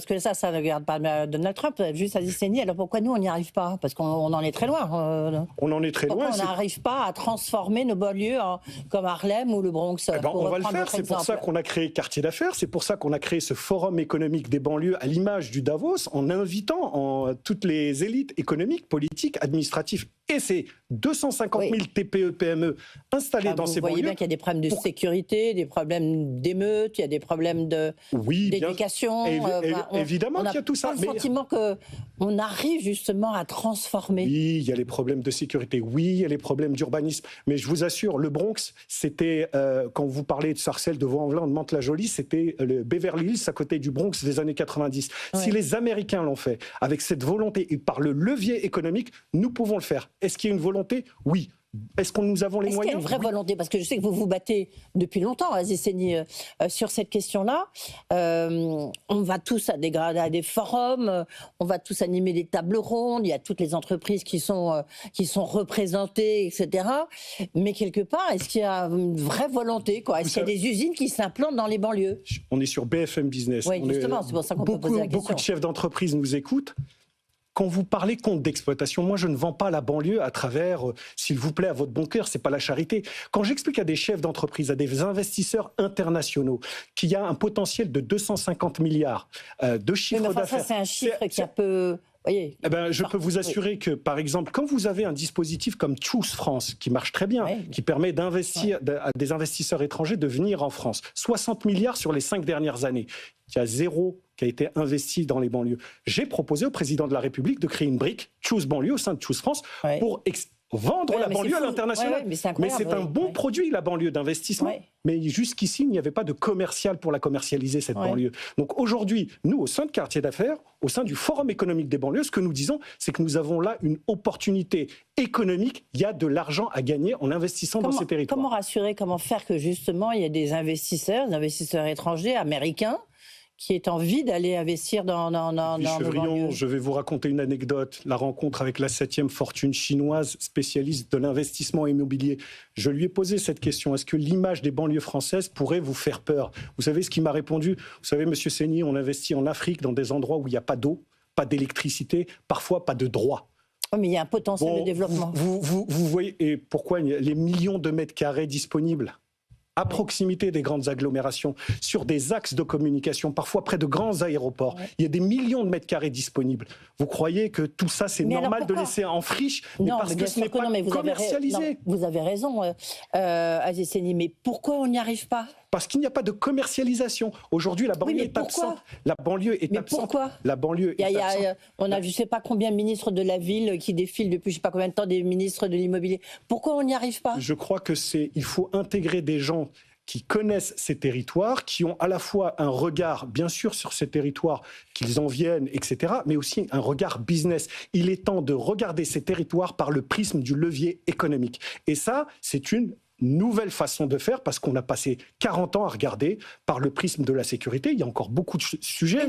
Parce que ça ne regarde pas Donald Trump, juste Aziz Seni. Alors pourquoi nous, on n'y arrive pas? Parce qu'on en est très loin. On en est très loin. On n'arrive pas à transformer nos banlieues comme Harlem ou le Bronx. On va le faire. C'est pour ça qu'on a créé Quartier d'affaires. C'est pour ça qu'on a créé ce forum économique des banlieues à l'image du Davos, en invitant toutes les élites économiques, politiques, administratives. Et c'est 250 000 TPE, PME installés dans ces banlieues. Vous voyez bien qu'il y a des problèmes de sécurité, des problèmes d'émeutes, il y a des problèmes d'éducation. Évidemment qu'il y a tout ça. On a le sentiment qu'on arrive justement à transformer. Oui, il y a les problèmes de sécurité. Oui, il y a les problèmes d'urbanisme. Mais je vous assure, le Bronx, c'était, quand vous parlez de Sarcelles, de Vaux-en-Velin, de Mantes-la-Jolie, c'était le Beverly Hills à côté du Bronx des années 90. Ouais. Si les Américains l'ont fait avec cette volonté et par le levier économique, nous pouvons le faire. Est-ce qu'il y a une volonté? Oui. Est-ce que nous avons les moyens? Est-ce qu'il y a une vraie volonté? Parce que je sais que vous vous battez depuis longtemps, Aziz Seni, sur cette question-là. On va tous à des forums, on va tous animer des tables rondes, il y a toutes les entreprises qui sont représentées, etc. Mais quelque part, est-ce qu'il y a une vraie volonté, quoi? Est-ce qu'il y a des usines qui s'implantent dans les banlieues? On est sur BFM Business. Oui, justement, c'est pour ça qu'on peut poser la question. Beaucoup de chefs d'entreprise nous écoutent. Quand vous parlez compte d'exploitation, moi je ne vends pas la banlieue à travers, s'il vous plaît, à votre bon cœur, c'est pas la charité. Quand j'explique à des chefs d'entreprise, à des investisseurs internationaux, qu'il y a un potentiel de 250 milliards de chiffre d'affaires. Ça, c'est un chiffre qui est un peu... Voyez, je peux vous assurer que, par exemple, quand vous avez un dispositif comme Choose France, qui marche très bien, qui permet d'investir à des investisseurs étrangers de venir en France, 60 milliards sur les 5 dernières années, il y a zéro qui a été investi dans les banlieues. J'ai proposé au président de la République de créer une brique Choose Banlieue au sein de Choose France pour vendre la banlieue à l'international. Mais c'est un bon produit, la banlieue d'investissement. Mais jusqu'ici, il n'y avait pas de commercial pour la commercialiser, cette banlieue. Donc aujourd'hui, nous, au sein de Quartier d'affaires, au sein du Forum économique des banlieues, ce que nous disons, c'est que nous avons là une opportunité économique. Il y a de l'argent à gagner en investissant dans ces territoires. Comment rassurer, comment faire que justement, il y ait des investisseurs étrangers, américains, qui est envie d'aller investir dans Chevrillon, je vais vous raconter une anecdote. La rencontre avec la 7e fortune chinoise, spécialiste de l'investissement immobilier. Je lui ai posé cette question. Est-ce que l'image des banlieues françaises pourrait vous faire peur? Vous savez ce qu'il m'a répondu? Vous savez, monsieur Seni, on investit en Afrique dans des endroits où il n'y a pas d'eau, pas d'électricité, parfois pas de droit. Oh, mais il y a un potentiel de développement. Vous voyez, et pourquoi les millions de mètres carrés disponibles à proximité des grandes agglomérations, sur des axes de communication, parfois près de grands aéroports. Il y a des millions de mètres carrés disponibles. Vous croyez que tout ça, c'est normal de laisser en friche? Parce que ce n'est pas commercialisé. Vous avez raison, Aziz Seni, mais pourquoi on n'y arrive pas? Parce qu'il n'y a pas de commercialisation. Aujourd'hui, la banlieue est absente. La banlieue est absente. Pourquoi? La banlieue est absente. On a, je ne sais pas combien de ministres de la ville qui défilent depuis je ne sais pas combien de temps, des ministres de l'immobilier. Pourquoi on n'y arrive pas? Je crois que il faut intégrer des gens qui connaissent ces territoires, qui ont à la fois un regard, bien sûr, sur ces territoires, qu'ils en viennent, etc., mais aussi un regard business. Il est temps de regarder ces territoires par le prisme du levier économique. Et ça, c'est une nouvelle façon de faire, parce qu'on a passé 40 ans à regarder par le prisme de la sécurité. Il y a encore beaucoup de sujets.